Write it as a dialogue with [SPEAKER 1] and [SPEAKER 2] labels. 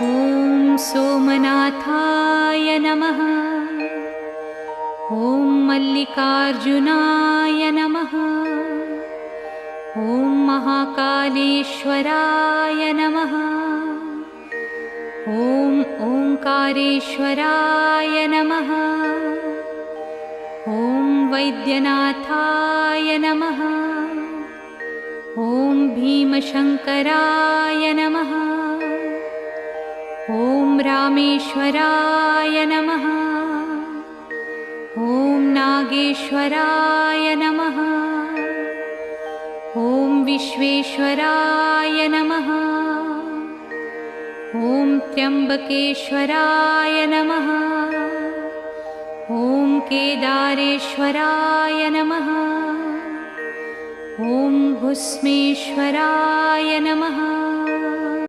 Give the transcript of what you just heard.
[SPEAKER 1] ॐ सोमनाथाय नमः। ॐ मल्लिकार्जुनाय नमः। ॐ महाकालेश्वराय नमः। ॐ ओंकारेश्वराय नमः। ॐ वैद्यनाथाय नमः। ॐ भीमशंकराय नमः। ॐ रामेश्वराय नमः। ॐ नागेश्वराय नमः। ॐ विश्वेश्वराय नमः। ॐ त्र्यंबकेश्वराय नमः। ॐ केदारेश्वराय नमः। ॐ भुस्मेश्वराय नमः।